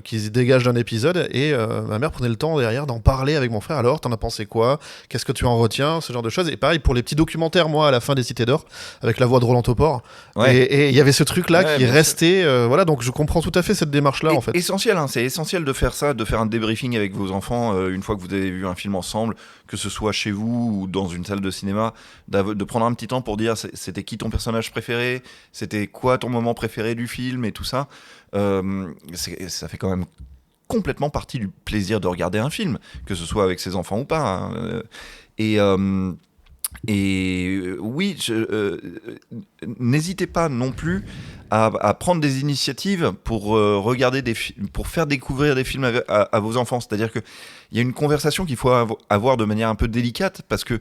qui se dégage d'un épisode. Et ma mère prenait le temps derrière d'en parler avec mon frère. Alors, t'en as pensé quoi ? Qu'est-ce que tu en retiens ? Ce genre de choses. Et pareil pour les petits documentaires, moi, à la fin des Cités d'Or, avec la voix de Roland Topor. Ouais. Et il y avait ce truc-là Ouais, qui est bien resté. Voilà, donc je comprends tout à fait cette démarche-là, en fait. Essentiel, hein, c'est essentiel de faire ça, de faire un débriefing avec vos enfants une fois que vous avez vu un film ensemble, que ce soit chez vous ou dans une salle de cinéma, de prendre un petit temps pour dire c'était qui ton personnage préféré, c'était quoi ton moment préféré du film et tout ça. Ça fait quand même complètement partie du plaisir de regarder un film, que ce soit avec ses enfants ou pas, hein. Et oui, n'hésitez pas non plus à prendre des initiatives pour regarder pour faire découvrir des films à vos enfants. C'est-à-dire que il y a une conversation qu'il faut avoir de manière un peu délicate, parce que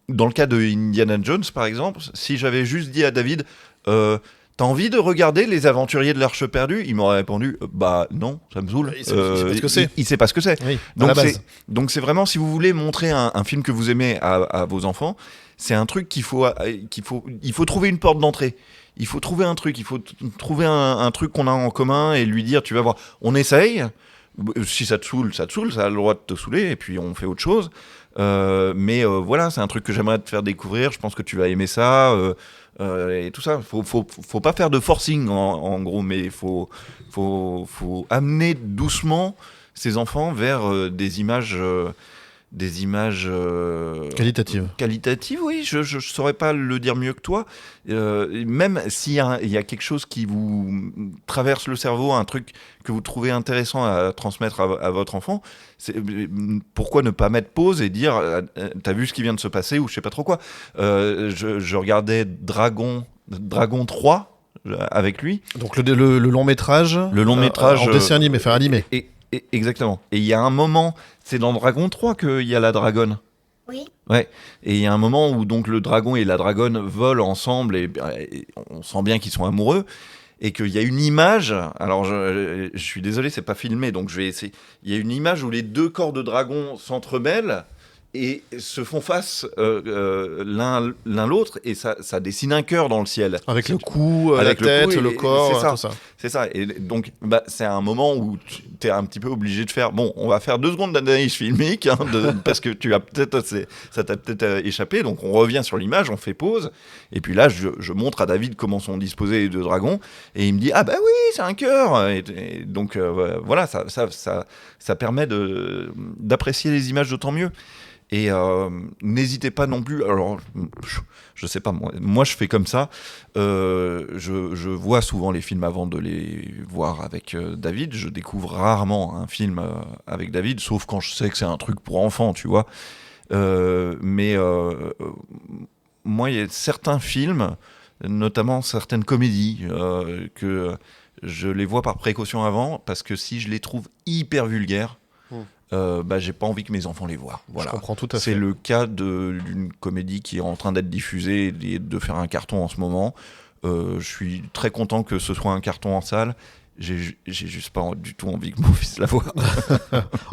dans le cas de Indiana Jones, par exemple, si j'avais juste dit à David, t'as envie de regarder Les Aventuriers de l'Arche perdue ? Il m'aurait répondu, bah non, ça me saoule. Il sait pas ce que c'est. Il sait pas ce que c'est. Oui, à la base. Donc c'est vraiment, si vous voulez montrer un film que vous aimez à vos enfants, c'est un truc il faut trouver une porte d'entrée. Il faut trouver un truc, il faut trouver un truc qu'on a en commun et lui dire, tu vas voir, on essaye. Si ça te saoule, ça a le droit de te saouler, et puis on fait autre chose. Mais voilà, c'est un truc que j'aimerais te faire découvrir. Je pense que tu vas aimer ça. Et tout ça, faut pas faire de forcing en gros, mais faut amener doucement ces enfants vers des images qualitatives, oui, je saurais pas le dire mieux que toi. Même s'il y a quelque chose qui vous traverse le cerveau, un truc que vous trouvez intéressant à transmettre à votre enfant, pourquoi ne pas mettre pause et dire t'as vu ce qui vient de se passer, ou je sais pas trop quoi. Je regardais Dragon 3 avec lui. Donc le long métrage. En dessin animé, enfin animé. Exactement. Et il y a un moment, c'est dans Dragon 3 qu'il y a la dragonne. Oui. Ouais. Et il y a un moment où donc le dragon et la dragonne volent ensemble, et on sent bien qu'ils sont amoureux. et qu'il y a une image. Alors, je suis désolé, c'est pas filmé, donc je vais essayer. Il y a une image où les deux corps de dragon s'entremêlent et se font face l'un l'autre, et ça dessine un cœur dans le ciel. Avec le cou, Avec la le cou tête, et le corps, c'est ça. tout ça. C'est ça. Et donc, c'est un moment où tu es un petit peu obligé de faire. Bon, on va faire 2 secondes d'analyse filmique, parce que ça t'a peut-être échappé. Donc, on revient sur l'image, on fait pause. Et puis là, je montre à David comment sont disposés les deux dragons. Et il me dit, ah bah oui, c'est un cœur. Et donc, voilà, ça permet d'apprécier les images d'autant mieux. Et n'hésitez pas non plus. Alors, je sais pas, moi je fais comme ça. Je vois souvent les films avant de les voir avec David. Je découvre rarement un film avec David, sauf quand je sais que c'est un truc pour enfants, tu vois. Mais moi, il y a certains films, notamment certaines comédies, que je les vois par précaution avant, parce que si je les trouve hyper vulgaires, j'ai pas envie que mes enfants les voient. Voilà. Je comprends tout à fait. C'est le cas d'une comédie qui est en train d'être diffusée et de faire un carton en ce moment. Je suis très content que ce soit un carton en salle. J'ai juste pas du tout envie que mon fils la voie.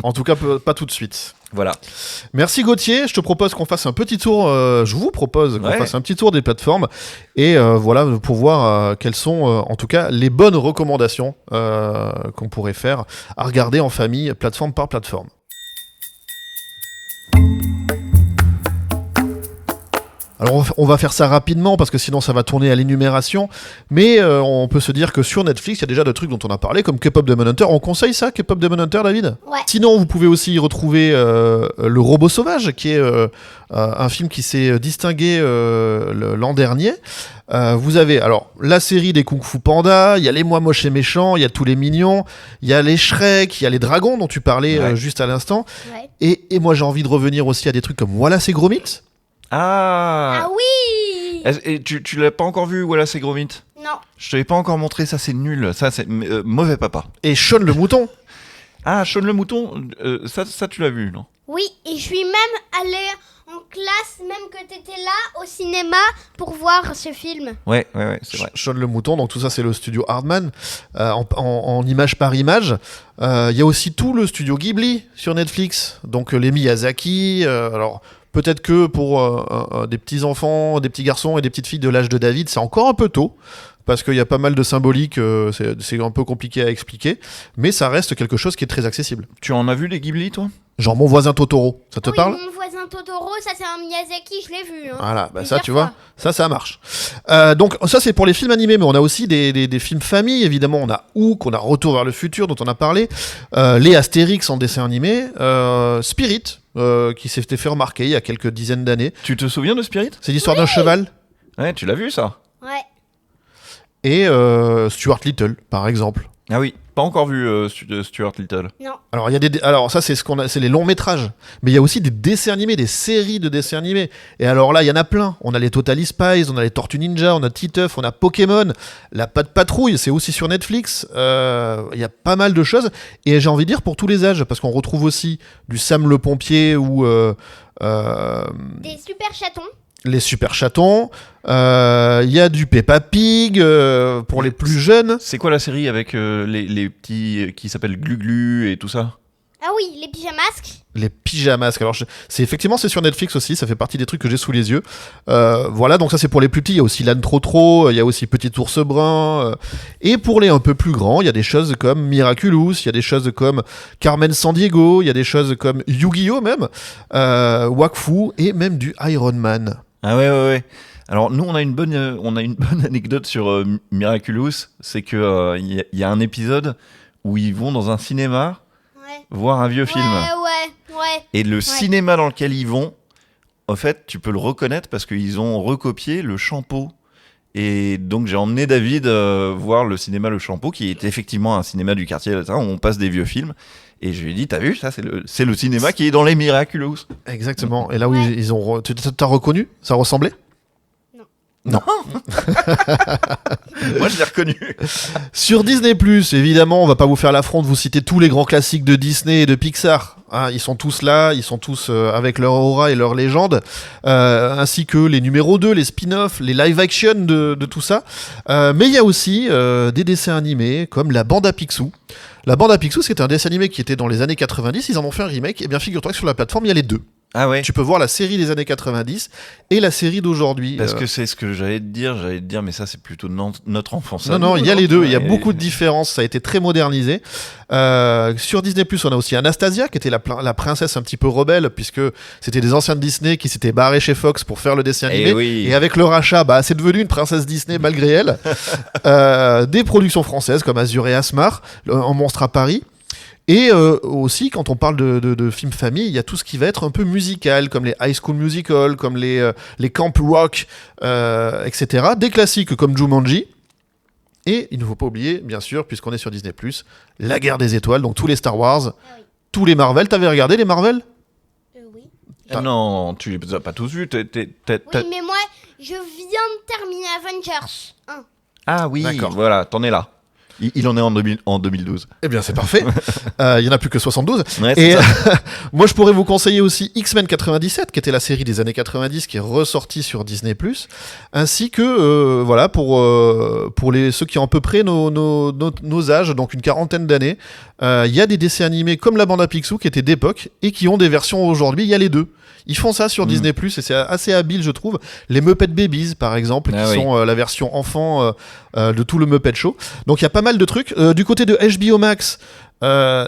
En tout cas, pas tout de suite. Voilà. Merci Gauthier, je te propose qu'on fasse un petit tour, je vous propose qu'on Ouais. fasse un petit tour des plateformes et voilà, pour voir quelles sont en tout cas les bonnes recommandations qu'on pourrait faire à regarder en famille, plateforme par plateforme. Alors on va faire ça rapidement parce que sinon ça va tourner à l'énumération, mais on peut se dire que sur Netflix il y a déjà des trucs dont on a parlé comme K-Pop Demon Hunter. On conseille ça, K-Pop Demon Hunter, David ? Ouais. Sinon vous pouvez aussi y retrouver Le Robot Sauvage, qui est un film qui s'est distingué l'an dernier. Vous avez alors la série des Kung Fu Panda, il y a les Moi Moches et Méchants, il y a tous les mignons, il y a les Shrek, il y a les dragons dont tu parlais Ouais. juste à l'instant, Ouais. et moi j'ai envie de revenir aussi à des trucs comme Wallace et Gromit. Ah oui. Et tu l'as pas encore vu, voilà, c'est Gromit. Non. Je te l'ai pas encore montré, ça c'est nul. Ça c'est mauvais papa. Et Sean le mouton. Ah, Sean le mouton, ça tu l'as vu, non? Oui, et je suis même allée en classe, même que t'étais là, au cinéma, pour voir ce film. Ouais, c'est vrai. Sean le mouton, donc tout ça c'est le studio Hardman en image par image. Il y a aussi tout le studio Ghibli sur Netflix, donc les Miyazaki. Alors peut-être que pour des petits enfants, des petits garçons et des petites filles de l'âge de David, c'est encore un peu tôt. Parce qu'il y a pas mal de symboliques, c'est un peu compliqué à expliquer, mais ça reste quelque chose qui est très accessible. Tu en as vu les Ghibli, toi? Genre Mon voisin Totoro, ça te Oui, parle ? Mon voisin Totoro, ça c'est un Miyazaki, je l'ai vu. Hein. Voilà, bah ça Plusieurs tu vois, fois. ça marche. Donc ça c'est pour les films animés, mais on a aussi des films famille, évidemment. On a Hook, on a Retour vers le futur dont on a parlé, les Astérix en dessin animé, Spirit, qui s'était fait remarquer il y a quelques dizaines d'années. Tu te souviens de Spirit? C'est l'histoire d'un cheval. Ouais, tu l'as vu ça? Ouais. Et Stuart Little, par exemple. Ah oui, pas encore vu Stuart Little. Non. Alors, il y a alors ça c'est c'est les longs métrages, mais il y a aussi des dessins animés, des séries de dessins animés. Et alors là, il y en a plein. On a les Totally Spies, on a les Tortues Ninja, on a Titeuf, on a Pokémon, la Patte Patrouille, c'est aussi sur Netflix. Il y a pas mal de choses. Et j'ai envie de dire pour tous les âges, parce qu'on retrouve aussi du Sam le pompier ou Des super chatons. les Super Chatons. Il y a du Peppa Pig pour les plus jeunes. C'est quoi la série avec les petits qui s'appellent Glu-Glu et tout ça? Ah oui, les pyjamasques. Les pyjamasques. Alors, c'est sur Netflix aussi. Ça fait partie des trucs que j'ai sous les yeux. Voilà, donc ça c'est pour les plus petits. Il y a aussi l'âne Trotro. Il y a aussi Petit ours brun. Et pour les un peu plus grands, il y a des choses comme Miraculous. Il y a des choses comme Carmen Sandiego. Il y a des choses comme Yu-Gi-Oh même, Wakfu et même du Iron Man. Ah ouais. Alors nous on a une bonne anecdote sur Miraculous, c'est que y a un épisode où ils vont dans un cinéma Ouais. voir un vieux film. Ouais. Et le cinéma dans lequel ils vont, en fait, tu peux le reconnaître parce qu'ils ont recopié le Champeau. Et donc j'ai emmené David voir le cinéma Le Champeau, qui est effectivement un cinéma du quartier latin où on passe des vieux films. Et je lui ai dit, t'as vu, ça c'est le cinéma qui est dans les Miraculous. Exactement. Et là où Ouais. ils ont... T'as reconnu? Ça ressemblait? Non. Moi, je l'ai reconnu. Sur Disney+, évidemment, on va pas vous faire l'affront de vous citer tous les grands classiques de Disney et de Pixar. Hein, ils sont tous là, ils sont tous avec leur aura et leur légende, ainsi que les numéros 2, les spin-offs, les live-action de tout ça. Mais il y a aussi des dessins animés comme la Bande à Picsou. La Bande à Picsou, c'était un dessin animé qui était dans les années 90, ils en ont fait un remake. Et bien, figure-toi que sur la plateforme, il y a les deux. Ah ouais. Tu peux voir la série des années 90 et la série d'aujourd'hui. Parce que c'est ce que j'allais te dire, mais ça c'est plutôt notre enfance. Non, il y a les deux, il y a beaucoup de différences, ça a été très modernisé. Sur Disney+, on a aussi Anastasia, qui était la princesse un petit peu rebelle, puisque c'était des anciens de Disney qui s'étaient barrés chez Fox pour faire le dessin animé. Oui. Et avec le rachat, c'est devenu une princesse Disney malgré elle. Des productions françaises comme Azur et Asmar, en Monstre à Paris. Et aussi, quand on parle de films famille, il y a tout ce qui va être un peu musical, comme les High School Musical, comme les Camp Rock, etc. Des classiques comme Jumanji. Et il ne faut pas oublier, bien sûr, puisqu'on est sur Disney+, la Guerre des Étoiles, donc tous les Star Wars, tous les Marvel. T'avais regardé les Marvel ? Oui. Non, tu les as pas tous vus. Oui, mais moi, je viens de terminer Avengers 1. Ah oui, D'accord. voilà, t'en es là. Il en est en 2012. Eh bien, c'est parfait. Il y en a plus que 72. Ouais, c'est Et ça. moi, je pourrais vous conseiller aussi X-Men 97, qui était la série des années 90, qui est ressortie sur Disney+, ainsi que, voilà, pour ceux qui ont à peu près nos âges, donc une quarantaine d'années, il y a des dessins animés comme la Bande à Picsou, qui étaient d'époque, et qui ont des versions aujourd'hui. Il y a les deux. Ils font ça sur Disney+, et c'est assez habile, je trouve. Les Muppet Babies, par exemple, qui sont la version enfant de tout le Muppet Show. Donc, il y a pas mal de trucs. Du côté de HBO Max,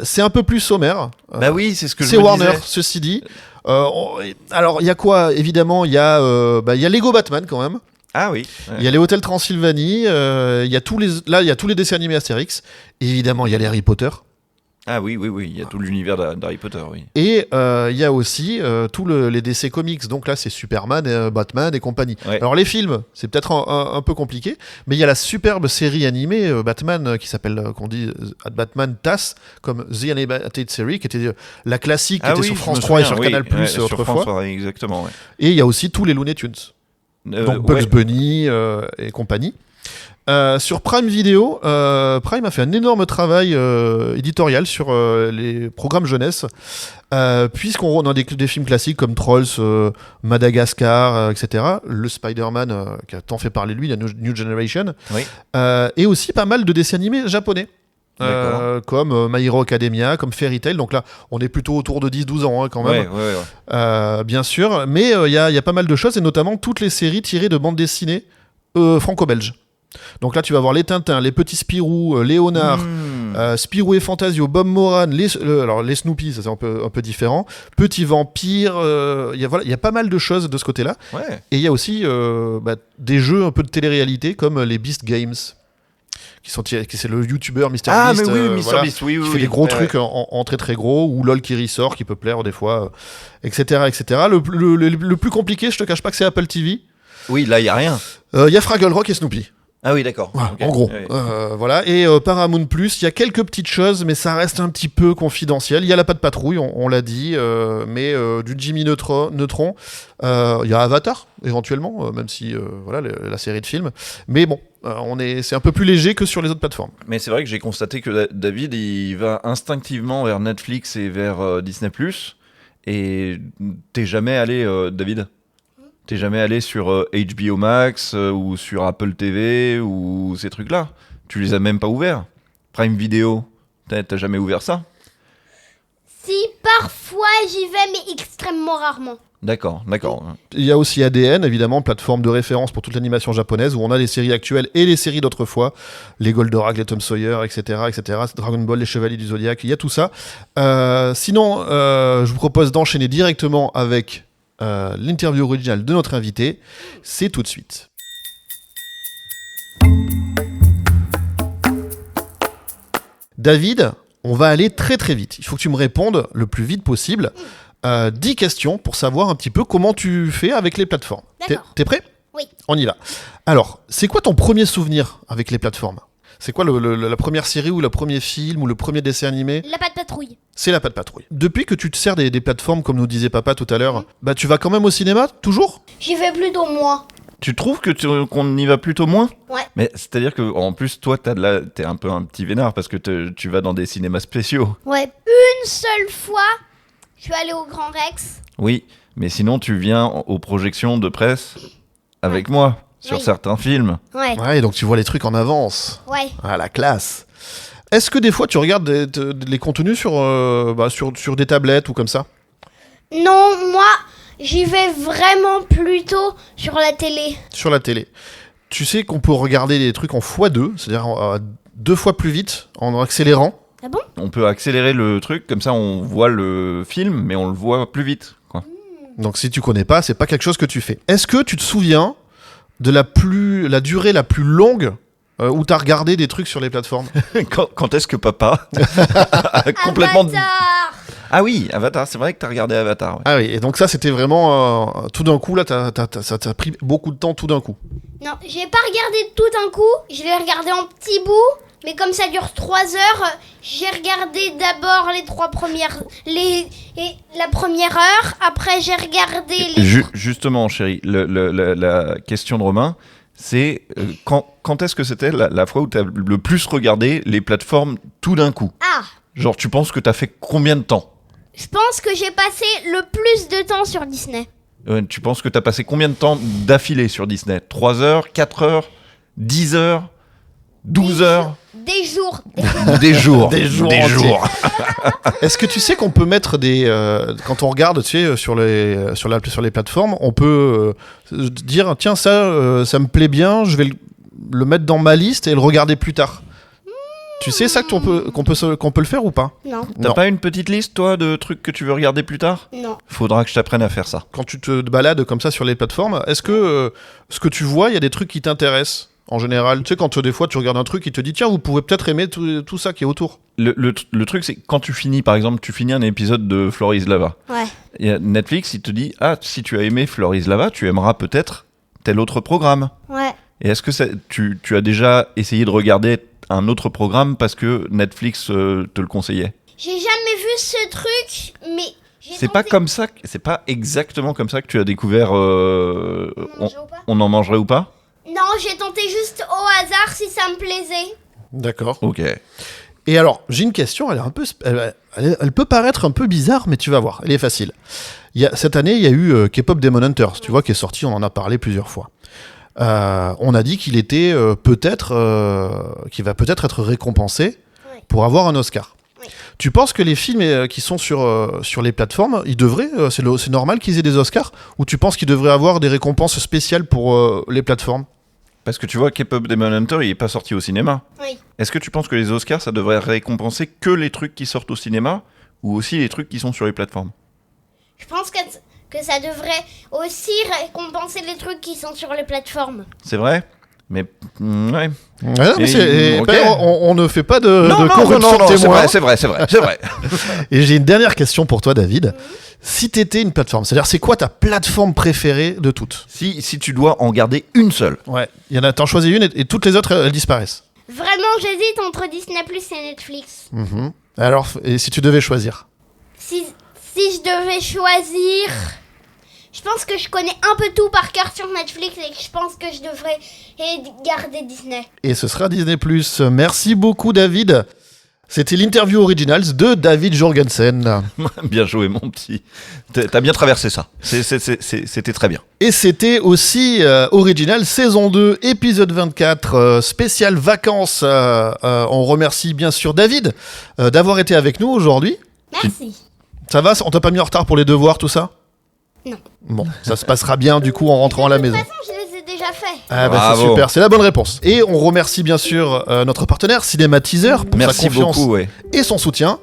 c'est un peu plus sommaire. Bah oui, c'est ce que je C'est me Warner, disais. ceci dit. Alors, il y a quoi ? Évidemment, il y a Lego Batman, quand même. Ah oui. Il y a les Hôtels Transylvanie. Il y a tous les dessins animés Astérix. Et évidemment, il y a les Harry Potter. Ah oui, il y a tout l'univers d'Harry Potter, oui. Et il y a aussi tous les DC Comics. Donc là, c'est Superman, Batman et compagnie. Ouais. Alors les films, c'est peut-être un peu compliqué, mais il y a la superbe série animée Batman qui s'appelle, qu'on dit Batman TAS, comme The Animated Series, qui était la classique, qui était sur France 3 et sur Canal+, sur autrefois. France, ouais, exactement, ouais. Et il y a aussi tous les Looney Tunes. Donc Bugs Bunny et compagnie. Sur Prime Video, Prime a fait un énorme travail éditorial sur les programmes jeunesse, puisqu'on a des films classiques comme Trolls, Madagascar, etc. Le Spider-Man, qui a tant fait parler de lui, la New Generation, Oui. et aussi pas mal de dessins animés japonais. Comme My Hero Academia, comme Fairy Tail. Donc là, on est plutôt autour de 10-12 ans quand même. Ouais. Bien sûr. Mais il y a pas mal de choses, et notamment toutes les séries tirées de bandes dessinées franco-belges. Donc là, tu vas voir les Tintins, les Petits Spirou, Léonard, Spirou et Fantasio, Bob Moran, alors les Snoopy, ça c'est un peu différent. Petit Vampire, il y a pas mal de choses de ce côté-là. Ouais. Et il y a aussi des jeux un peu de télé-réalité comme les Beast Games. C'est le youtubeur MrBeast. Ah, mais oui, MrBeast, oui. Qui fait des gros trucs en très très gros, ou LOL qui ressort, qui peut plaire des fois, etc. etc. Le plus compliqué, je te cache pas que c'est Apple TV. Oui, là, il n'y a rien. Il y a Fraggle Rock et Snoopy. Ah oui, d'accord. Voilà, Okay. en gros. Ouais. Voilà. Et Paramount Plus, il y a quelques petites choses, mais ça reste un petit peu confidentiel. Il y a la Patte Patrouille, on l'a dit, mais du Jimmy Neutron. Il y a Avatar, éventuellement, même si voilà la série de films. Mais bon, c'est un peu plus léger que sur les autres plateformes. Mais c'est vrai que j'ai constaté que David, il va instinctivement vers Netflix et vers Disney+. Et t'es jamais allé, David ? T'es jamais allé sur HBO Max ou sur Apple TV ou ces trucs-là? Tu les as même pas ouverts? Prime Video, t'as jamais ouvert ça? Si, parfois j'y vais, mais extrêmement rarement. D'accord. Il y a aussi ADN, évidemment, plateforme de référence pour toute l'animation japonaise, où on a les séries actuelles et les séries d'autrefois, les Goldorak, les Tom Sawyer, etc., Dragon Ball, les Chevaliers du Zodiac, il y a tout ça. Sinon, je vous propose d'enchaîner directement avec l'interview originale de notre invité. C'est tout de suite. David, on va aller très très vite. Il faut que tu me répondes le plus vite possible. 10 questions pour savoir un petit peu comment tu fais avec les plateformes. D'accord. T'es prêt ? Oui. On y va. Alors, c'est quoi ton premier souvenir avec les plateformes ? C'est quoi la première série ou le premier film ou le premier dessin animé ? La Patte Patrouille. C'est la Patte Patrouille. Depuis que tu te sers des plateformes, comme nous disait papa tout à l'heure, tu vas quand même au cinéma, toujours ? J'y vais plutôt moi. Tu trouves qu'on y va plutôt moins ? Ouais. Mais c'est-à-dire que en plus, toi, t'es un peu un petit vénard parce que tu vas dans des cinémas spéciaux. Ouais, une seule fois, je suis allée au Grand Rex. Oui, mais sinon, tu viens aux projections de presse avec moi sur Oui. certains films. Ouais, Ouais, donc tu vois les trucs en avance. ouais. Ah, la classe. Est-ce que des fois tu regardes les contenus sur des tablettes ou comme ça ? Non, moi, j'y vais vraiment plutôt sur la télé. Sur la télé. Tu sais qu'on peut regarder des trucs en x2, c'est-à-dire 2 fois plus vite, en accélérant. Ah bon? On peut accélérer le truc, comme ça on voit le film, mais on le voit plus vite, quoi. Donc si tu connais pas, c'est pas quelque chose que tu fais. Est-ce que tu te souviens de la durée la plus longue où t'as regardé des trucs sur les plateformes ? Quand est-ce que papa a complètement... Avatar. Ah oui, Avatar, c'est vrai que t'as regardé Avatar. Ouais. Ah oui, et donc ça c'était vraiment tout d'un coup, là ça t'a pris beaucoup de temps tout d'un coup. Non, j'ai pas regardé tout d'un coup, je l'ai regardé en petits bouts, mais comme ça dure 3 heures, j'ai regardé d'abord les 3 premières... et la première heure, après j'ai regardé les... Justement, chérie, la question de Romain, c'est quand est-ce que c'était la fois où t'as le plus regardé les plateformes tout d'un coup ? Ah, Genre, tu penses que t'as fait combien de temps ? je pense que j'ai passé le plus de temps sur Disney. Tu penses que t'as passé combien de temps d'affilée sur Disney ? 3 heures, 4 heures, 10 heures, 12 heures ? Des jours. Des jours. Des jours entiers. Est-ce que tu sais qu'on peut mettre quand on regarde, tu sais, sur les plateformes, on peut dire tiens ça me plaît bien, je vais le mettre dans ma liste et le regarder plus tard. Tu sais ça qu'on peut le faire ou pas ? Non, T'as Non. pas une petite liste, toi, de trucs que tu veux regarder plus tard ? non. Faudra que je t'apprenne à faire ça. Quand tu te balades comme ça sur les plateformes, est-ce que ce que tu vois, il y a des trucs qui t'intéressent en général ? Tu sais, quand des fois tu regardes un truc, il te dit tiens, vous pouvez peut-être aimer tout ça qui est autour. Le truc, c'est que quand tu finis, par exemple, un épisode de Floor is Lava. Ouais. Et Netflix, il te dit ah, si tu as aimé Floor is Lava, tu aimeras peut-être tel autre programme. Ouais. Et est-ce que tu as déjà essayé de regarder un autre programme parce que Netflix te le conseillait ? J'ai jamais vu ce truc, mais j'ai C'est pas tenté- comme ça, c'est pas exactement comme ça que tu as découvert On mangeait ou pas on en mangerait ou pas ? Non, j'ai tenté juste au hasard si ça me plaisait. D'accord. Ok. Et alors, j'ai une question, elle peut paraître un peu bizarre, mais tu vas voir, elle est facile. Cette année, il y a eu K-Pop Demon Hunters, tu vois, qui est sorti, on en a parlé plusieurs fois. On a dit qu'il était qu'il va peut-être être récompensé Oui. pour avoir un Oscar. Oui. Tu penses que les films qui sont sur les plateformes, ils devraient, c'est normal qu'ils aient des Oscars, ou tu penses qu'ils devraient avoir des récompenses spéciales pour les plateformes ? Parce que tu vois, K-Pop Demon Hunter, il est pas sorti au cinéma. Oui. Est-ce que tu penses que les Oscars, ça devrait récompenser que les trucs qui sortent au cinéma ou aussi les trucs qui sont sur les plateformes ? Je pense que ça devrait aussi récompenser les trucs qui sont sur les plateformes. C'est vrai ? Mais ouais. Ouais, mais ok. on ne fait pas de corruption de témoins. c'est vrai. Et j'ai une dernière question pour toi, David. Si t'étais une plateforme, c'est-à-dire c'est quoi ta plateforme préférée de toutes ? Si tu dois en garder une seule. Ouais. T'en choisis une et toutes les autres elles disparaissent. Vraiment, j'hésite entre Disney Plus et Netflix. Mhm. Alors, et si tu devais choisir ? Si je devais choisir, je pense que je connais un peu tout par cœur sur Netflix et que je pense que je devrais garder Disney. Et ce sera Disney+. Merci beaucoup, David. C'était l'interview Originals de David Jorgensen. Bien joué, mon petit. T'as bien traversé ça. C'était très bien. Et c'était aussi Original saison 2, épisode 24, spécial vacances. On remercie bien sûr David d'avoir été avec nous aujourd'hui. Merci. Ça va ? On t'a pas mis en retard pour les devoirs, tout ça ? Non. Bon, ça se passera bien du coup en rentrant à la De maison. toute façon, je les ai déjà faits. Ah bah c'est Bravo. super, c'est la bonne réponse. Et on remercie bien sûr notre partenaire Cinéma Teaser pour Merci sa confiance beaucoup, ouais. et son soutien.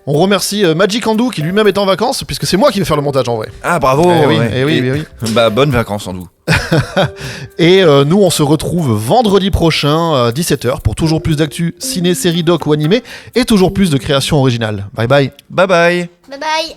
On remercie Magic Andou qui lui-même est en vacances puisque c'est moi qui vais faire le montage en vrai. Ah, bravo. Eh oui, ouais. eh oui, eh oui. Bah, bonnes vacances, Andou. Et nous on se retrouve vendredi prochain 17h pour toujours plus d'actu ciné, série, doc ou animé et toujours plus de créations originales. Bye bye. Bye bye. Bye bye.